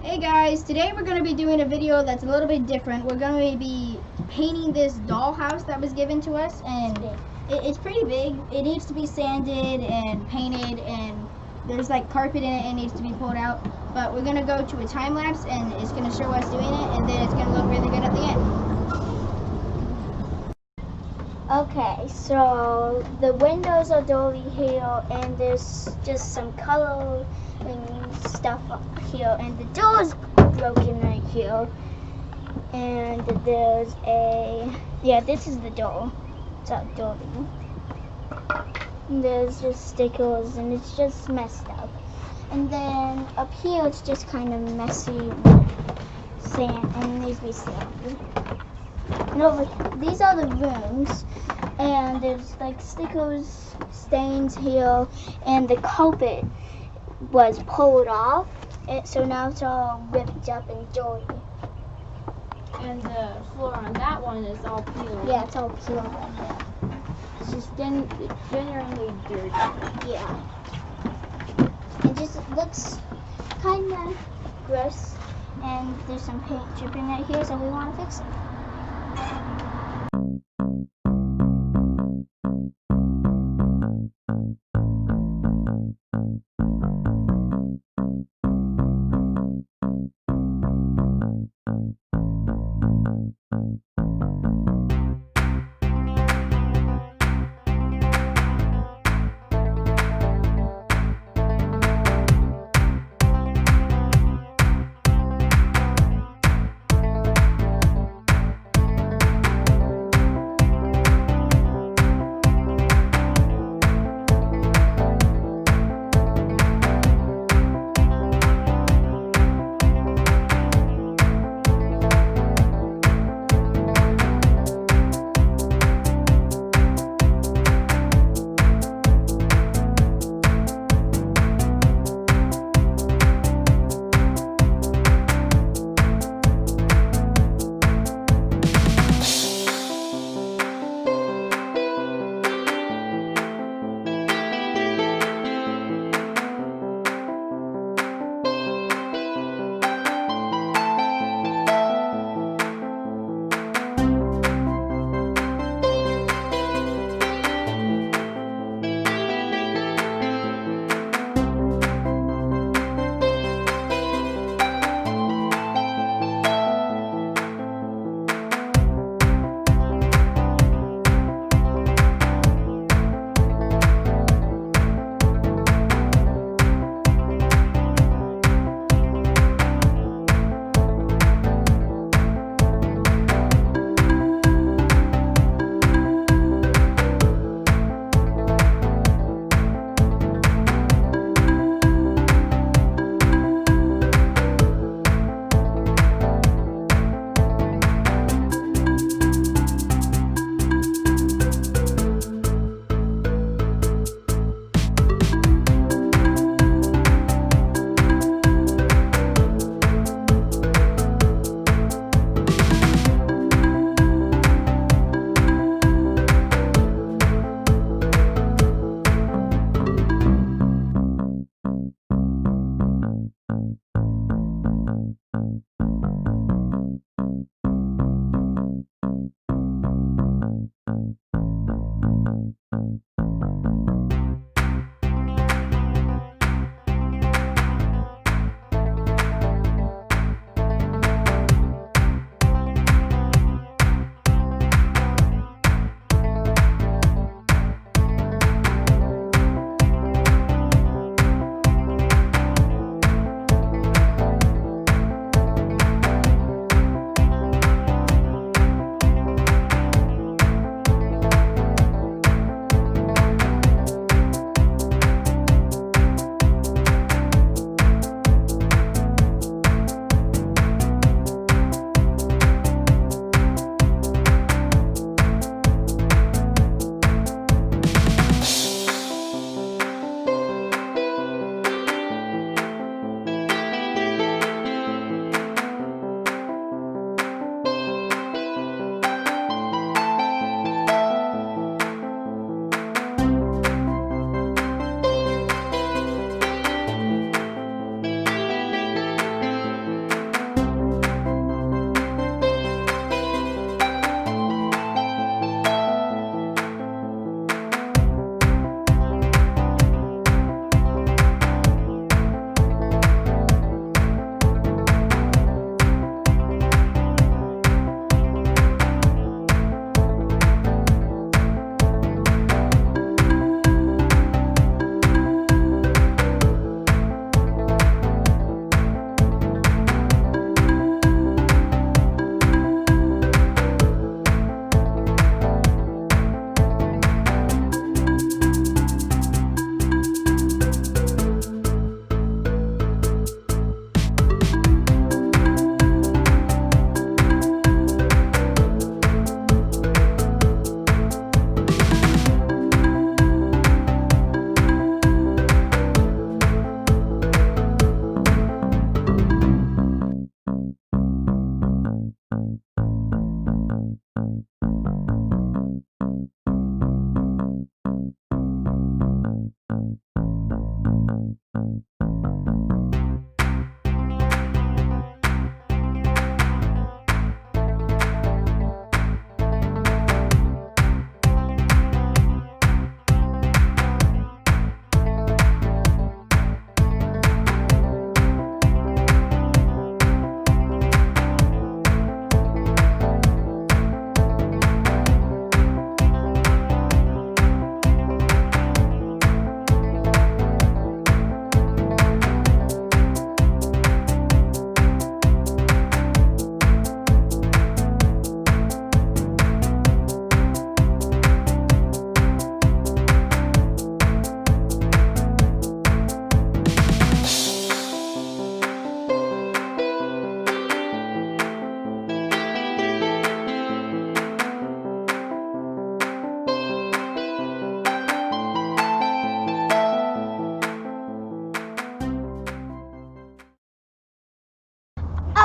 Hey guys, today we're going to be doing a video that's a little bit different. We're going to be painting this dollhouse that was given to us, and it's pretty big. It needs to be sanded and painted, and there's like carpet in it and needs to be pulled out. But we're going to go to a time lapse and it's going to show us doing it, and then it's going to look really good at the end. Okay, so the windows are dirty here, and there's just some coloring stuff up here, and the door's broken right here. And there's this is the door. It's not dirty. And there's just stickers, and it's just messed up. And then up here, it's just kind of messy with sand, and it needs to be sanded. And over these are the rooms, and there's like stickers, stains here, and the carpet was pulled off, and so now it's all ripped up and dirty. And the floor on that one is all peeled. Yeah, it's all peeled right there. It's just genuinely dirty. Yeah. It just looks kind of gross, and there's some paint dripping right here, so we want to fix it.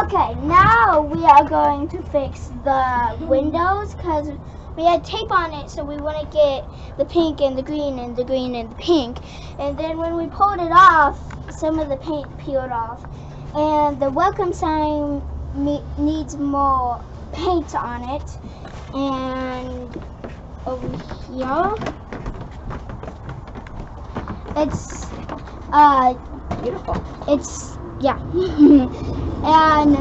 Okay, now we are going to fix the windows because we had tape on it, so we want to get the pink and the green and the green and the pink. And then when we pulled it off, some of the paint peeled off. And the welcome sign needs more paint on it. And over here, it's Beautiful. it's yeah. And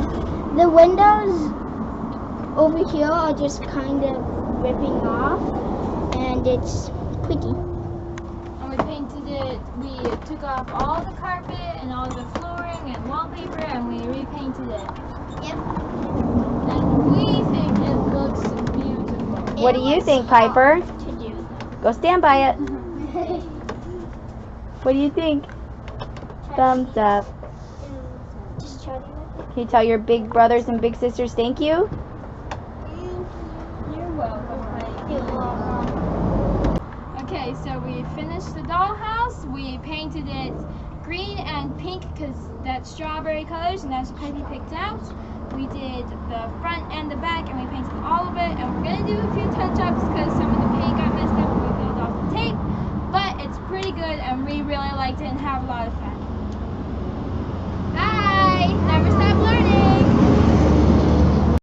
the windows over here are just kind of ripping off, and it's pretty. And we painted it, we took off all the carpet and all the flooring and wallpaper and we repainted it. Yep. And we think it looks beautiful. What do you think, Piper? To do. Go stand by it. What do you think? Thumbs up. Just try to. Can you tell your big brothers and big sisters thank you? You're welcome, honey. You're welcome. Okay, so we finished the dollhouse. We painted it green and pink because that's strawberry colors and that's what Pipey picked out. We did the front and the back and we painted all of it. And we're going to do a few touch-ups because some of the paint got messed up and we peeled off the tape. But it's pretty good and we really liked it and have a lot of fun. Bye! Never stop learning!